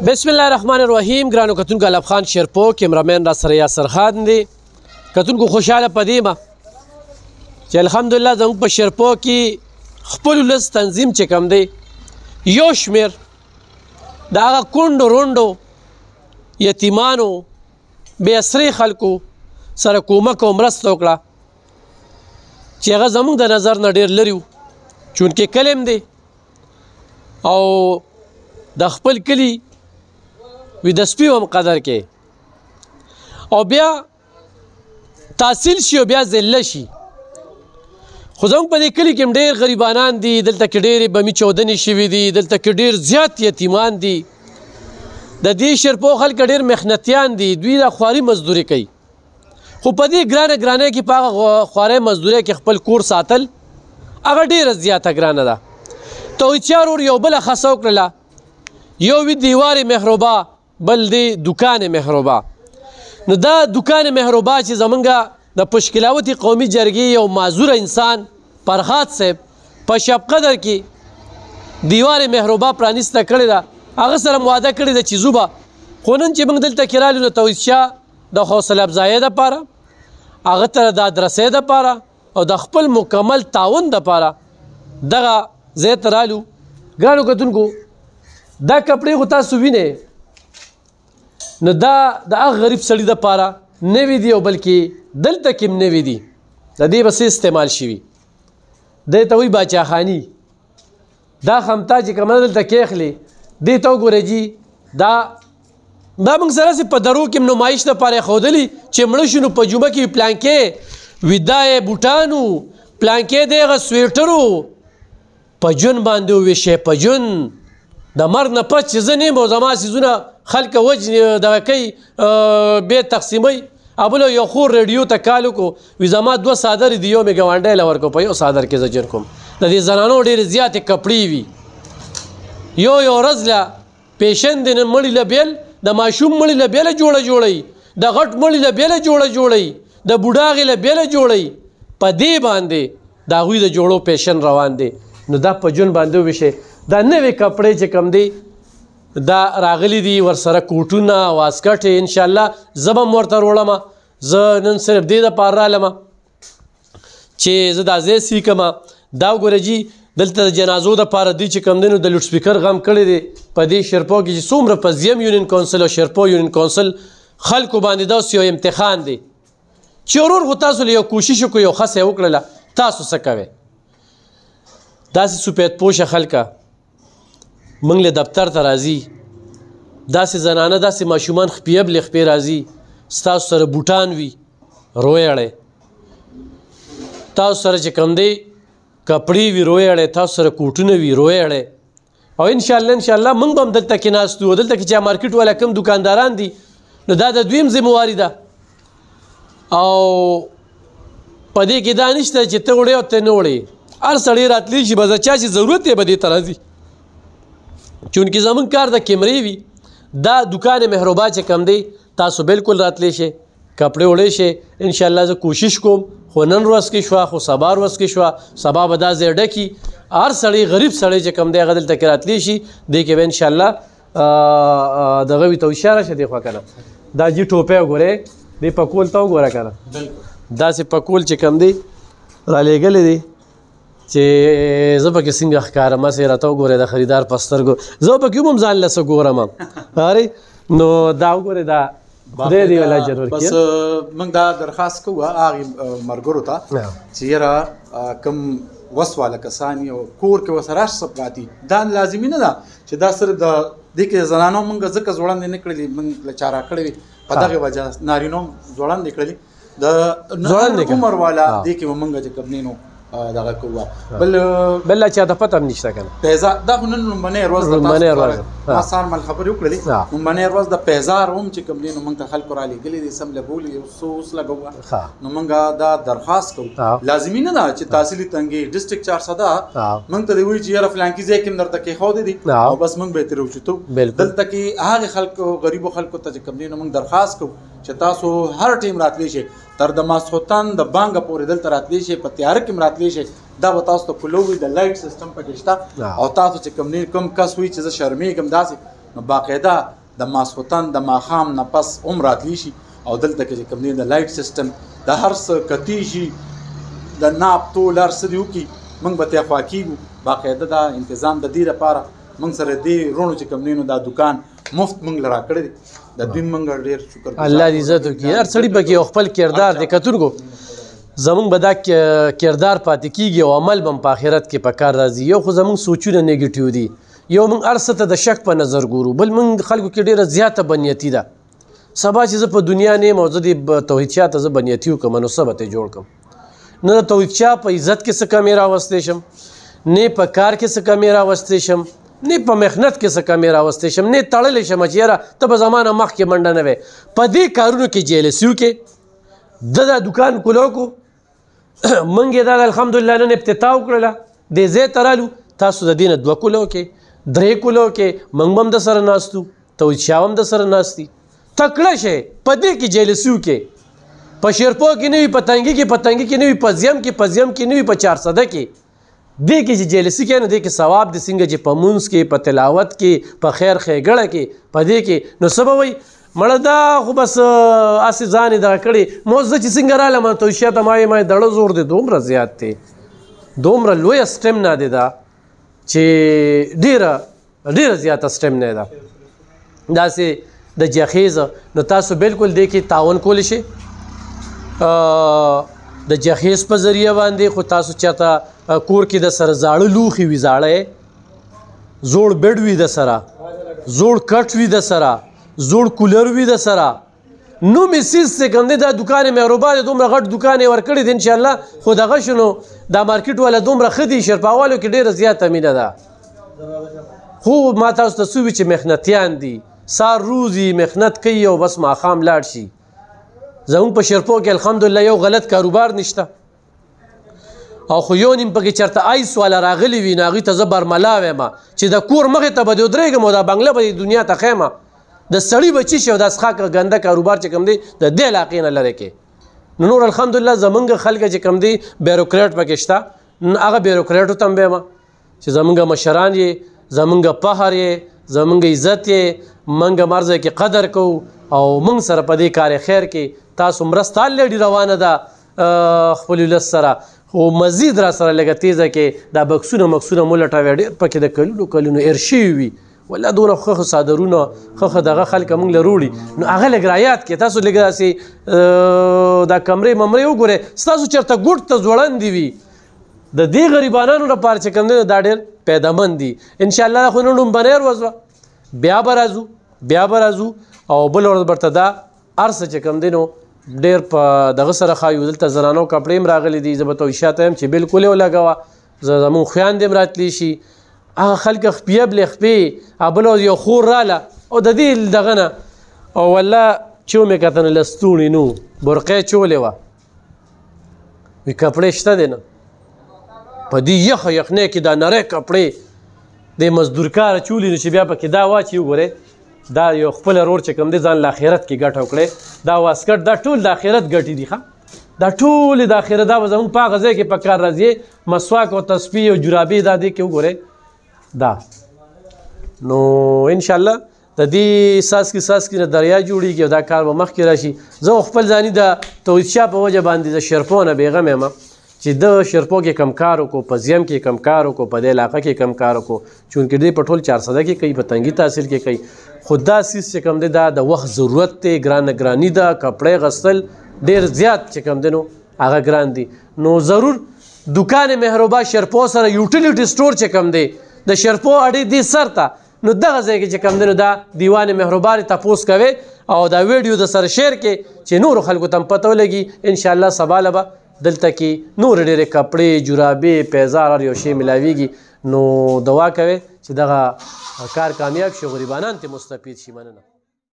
بسم الله الرحمن الرحیم. ګرانو کتونکو الف خان شیرپو کیمرامین را سره یاسر خان دی. کتونکو خوشحاله پدې ما چې الحمدلله زموږ په شیرپو کې خپل ولس تنظیم چې کوم دی یو شمېر د هغه کونډو رونډو یتیمانو بې اسرې خلکو سره کومک او مرسته وکړه چې هغه زموږ د نظر نه ډېر لري و چونکې کلیم دی او د خپل کلي ویده سپي هم قدر کې او بیا تحصیل شي او بیا ذله شي. خو زموږ په دې کلي کې هم ډېر غریبانان دي، دلته کې ډېرې بمي چودنې شوي دي، دلته کې ډېر زیات یتیمان دي. د دې شیرپو خلک ډېر محنتیان دي، دوی دا خواري مزدوري کوي، خو په دې ګرانه کې په هغه خوارۍ مزدورۍ کې خپل کور ساتل هغه ډېره زیاته ګرانه ده. توچار ور یو بله خصه وکړله، یو وي دیوار محروبه، بل دی دکان محروبه. نو دا دکان محروبه چې زمونږ د پشکلاوتي قومي جرګې یو معذوره انسان فرهاد صاحب په شب قدر کې دیوار محروبه پرانیسته کړې ده، هغه سره وعده کړې ده چې زوبه. خو نن چې موږ دلته کې رالو نو توحید شاه د حوصله افزایۍ دپاره، هغه ته د ادرسۍ دپاره او د خپل مکمل تعاون دپاره دغه ځای ته رالو. ګرانو کتونکو دا کپړې خو تاسو وینئ، نو دا د هغه غریب سړي دپاره نوي دي او بلکې دلته کې هم نوي دي، د دې به څه استعمال شوي. دی ته وایي باچاخاني. دا خمتا چې کومه دلته کېخلې دې ته وګورئ جي، دا موږ سره هسې په درو کې هم نمایش دپاره یې ښودلي چې مړه شو نو په جمعه کې پلانکې ویده یې بوټانو، پلانکې دی هغه سویټرو په جون باندې وویشئ، په جون د مرګ نه پس چې زه نیم او زما څیزونه خلک وجنې دغه کوي بې تقسیموي. بله یو خور ریډیو ته کال وکړو، وي زما 2 څادرې دي، یو مې ګاونډی له ورکړو، په یو څادر کې زه جن کوم. د دې زنانو ډېرې زیاتې کپړې وي، یو ورځ له پیشن دی نن مړي له بیل، د ماشوم مړي له بیله جوړوي، د غټ مړي له بیله جوړوي، د بوډاغې له بیله جوړوي. په دې باندې د هغوی د جوړو پیشن روان دی. نو دا په جون باندې وویشئ. دا نوې کپړې چې کوم دی دا راغلی دي، ورسره کوټونه واسکټې انشاءالله زه به هم ورته وروړم. زه نن صرف دې دپاره رالم چې زه دا ځای سي کړم. دا وګوره جي دلته د جنازو دپاره دوی چې کوم دی نو د لوډ سپیکر غم کړی دی په دې شیرپو کې چې څومره په زیم یونین کونسل او شیرپو یونین کونسل خلکو باندې داسې یو امتحان دی چې ورور خو تاسو له یو کوشش وکړو، یو ښه څه وکړله، تاسو څه کوئ؟ داسې سپید پوشه خلکه موږ له دفتر ته راځي، داسې زنانه داسې ماشومان خپې بلې خپې راځي، ستاسو سره بوټان وي روی اړی، تاسو سره چې کوم دی کپړې وي روی اړی، تاسو سره کوټونه وي روی اړی. او انشاءالله موږ به هم دلته کې ناست یو. دلته کې چې مارکیټ والا کوم دکانداران دي نو دا د دویم ذمواري ده، او په دې کې دا نشته چې ته وړې او ته نه وړې. هر سړی راتلی شي، به چا چې ضرورت دی به دې ته راځي. چونکې زمونږ کار د کیمرې وي. دا دکان محروبه چې کم دی تاسو بالکل راتلی شئ، کپړې وړی شئ. انشاءالله زه کوشش کوم، خو نن ورځ کې شوه، خو سبا ورځ کې شوه، سبا به دا ځای ډکي. هر سړی غریب سړی چې کم دی هغه دلته کې راتلی شي. دې کې به انشاءالله دغه وي ته اشاره شه دې خوا که نه. دا جي ټوپی وګورئ، دې پکول ته وګوره که نه، داسې پکول چې کم دی رالیږلی دی چې زه پکې څنګه ښکارم. هسې راته وګورئ د خریدار په سترګو، زه پکې هم زان له څه ګورم. نو دا وګورئ، دا خدای دې ول اجر ورکړي. بس موږ دا درخواست کوو هغې ملګرو ته چې یاره کوم وس والا کسان یو کور کې ورسره راشي څه پراتي، دا لازمي نه ده چې دا صرف د دې کې زنانو موږ ځکه ځوړندې نه کړلي، موږ له چا راکړې وي په دغې وجه نارینو هم ځوړندې کړلي. د عمر والا دې کې به موږ چې کوم دی نو دغه کوه. بل چا ته پته هم نشته که نه. پیزار دا خو نن لومبنۍ ورځ ده، ما سهار مال خبرې وکړلې، لومبنۍ ورځ د پیزار هم چې کوم دی نو موږ ته خلکو رالیږلي دي، سم لګولي یو څه اوس لګوه. نو موږ دا درخواست کوو، لازمي نه ده چې تحصیلي تنګې ډسټرکټ 400 موږ ته دې وایي چې یاره فلانکي ځای کې هم درته کېښودې دي او بس موږ به یې ترې وچتو. دلته کې هغې خلکو غریبو خلکو ته چې کوم دی نو موږ درخواست کوو چې تاسو هر ټیم راتلی شئ، تر د ماسخوتن د بانګه پورې دلته راتلی شئ، په تیاره کې هم راتلی شئ. دا به تاسو ته کلو وي، د لایټ سیستم پکې شته، او تاسو چې کوم کس وي چې زه شرمېږم داسې نو باقاعده د ماسخوتن د ماښام نه پس هم راتلی شي او دلته کې چې کوم دی د لایټ سیسټم د هر څه کتی شي د ناپ تول هر څه دې وکړي موږ به ترې خوا کېږو باقاعده دا انتظام د دې لپاره موږ سره دې روڼو چې کوم دی نو دا دکان مفت موږ له راکړی دی د دوی موږ ډېر شکر الله دې عزت وکړي هر سړي پکې یو خپل کردار دی کتونکو زمونږ به دا کردار پاتې کېږي او عمل به هم په آخرت کې په کار راځي یو خو زمونږ سوچونه نیګیټیو دي یو موږ هر څه ته د شک په نظر ګورو بل موږ خلکو کې ډېره زیاته بنیتي ده سبا چې زه په دنیا نه یم او زه د توحید شاه ته زه بنیتي وکړم نو څه به ته جوړ کړم نه د توحید شاه په عزت کې څه کمې راوستی شم نه په کار کې څه کمې راوستی شم نه په محنت کې څه کمې راوستی شم نه تړلی شم چې یاره ته به زما نه مخکې منډه نه وې په دې کارونو کې جیلسیو کې د دا دکان کولو کو موږ یې دا الحمدلله نن افتتاح وکړله دې ځای ته رالو تاسو د دې نه 2 کولو کې 3 کولو کې موږ به هم د سره ناستو توحید شاه هم د سره ناستي تکړه شی په دې کې جیلسیو کې په شیرپو کې نه وي په تنګي کې نه وي په زیم کې نه وي په 400 کې دې کې چې جیلسي کې نه دې کې ثواب د څنګه چې په مونځ کې په تلاوت کې په خیر ښېګړه کې په دې کې نو څه به وایي مړه دا خو بس هسې ځان یې دغه کړې مو زه چې څنګه رالم توحید شاه ته ما یې دړه زور دی دومره زیات دی دومره لویه سټمنا دی دا چې ډیره زیاته سټمنا ده داسې د جهیز نو تاسو بالکل دې کې تعاون کولی شئ د جهیز په ذریعه باندې خو تاسو چاته کور کې د سره زاړه لوښي وي زاړه زوړ بیډ وي د سره زوړ کټ وي د سره زوړ کولر وي د سره نو مې سیز څه کوم دی دا دکان یې مهربا دی دومره غټ دکان یې ورکړی دی انشاءالله خو دغه شنو دا مارکیټ والا دومره ښه دي شرپاوالو کې ډېره زیاته مینه ده خو ما تاسو ته څه وي چې محنتیان دي سار روزي محنت کوي او بس ماښام لاړ شي زموږ په شیرپو کې الحمدلله یو غلط کاروبار نشته او خو یو نیم پکې چېرته آیس والا راغلی وي نو هغوی ته زه برملا وایم چې د کور مخې ته به دې ودرېږم او دا بنګله به دې دنیا ته ښیم د سړي بچي شي او دا څښاک ګنده کاروبار چې کوم دی د دې علاقې نه لرې کې نو نور الحمدلله زمونږ خلک چې کوم دی بیروکریټ پکې شته هغه بیروکریټو ته هم وایم چې زمونږ مشران یې زمونږ فخر یې زمونږ عزت یې موږ مرزه کې قدر کوو او موږ سره په دې کار خیر کې تاسو مرسته الریډي روانه ده خپل ولس سره خو مزید را سره لږه تیزه کې دا بکسونه مکسونه مولټوي ډېر پکې د کلونو ایر شوي وي ولا دونه ښه صادرونه ښه دغه خلک موږ له روړي نو هغه لږ رایات کې تاسو لږ داسې دا کمرې ممرې وګورئ ستاسو چېرته ګوټ ته ځوړندې وي د دې غریبانانو لپاره چې کوم دی دا ډېر پیدامند دي انشاءالله خو نن لومبنۍ ورځ وه بیا به راځو او بل ورځ برته دا هر څه چې کوم دی نو ډېر په دغه سره ښایو دلته زنانو کپړې هم راغلي دي زه به توحید شاه ته یم چې بالکل یې ولګوه زمونږ خویندې هم راتلی شي هغه خلک خپیه بلې خپې بل ورځ یو خور راله او د دې دغه نه او والله چې ومې کته نه لستوڼې نو برقې چولې وه وي کپړې شته دی نه په دې یخه یخنۍ کې دا نری کپړې د مزدور کاره چولې نو چې بیا پکې دا واچي وګورئ دا یو خپل رور چې کوم دی ځان له آخرت کې ګټه وکړئ دا واسکټ دا ټول د آخرت ګټې دي ښه دا ټول د آخرت دا به زموږ په هغه ځای کې په کار راځي مسواک او تسبیح او جرابې دا دی کې وګورئ دا نو انشاءالله د دې ساسکي نه دریا جوړیږي او دا کار به مخکې راشي زه خپل ځاني د توحید شاه په وجه باندې د شیرپو نه بېغم یم چې د شیرپو کې کم کار وکړو په زیم کې کم کار وکړو په دې علاقه کې کم کار وکړو چونکې دوی په ټول 400 کې کوي په تنګي تحصیل کې کوي خو دا سیس چې کوم دی دا د وخت ضرورت دی ګراني ده کپړې غسل ډېر زیات چې کوم دی نو هغه ګران دي نو ضرور دکان مهربا شیرپو سره یوټیلیټي سټور چې کوم دی د شیرپو اډې دې سر ته نو دغه ځای کې چې کوم دی نو دا دیوان مهربا تپوس کوي او دا ویډیو د سره شیر کې چې نورو خلکو ته هم پته ولګي انشاءالله سبا له به دلته کې نور ډېرې کپړې جرابې پیزار هر یو شی ملاویږي نو دعا کوئ چې دغه کار کامیاب شي غریبانان ترې مستفید شي مننه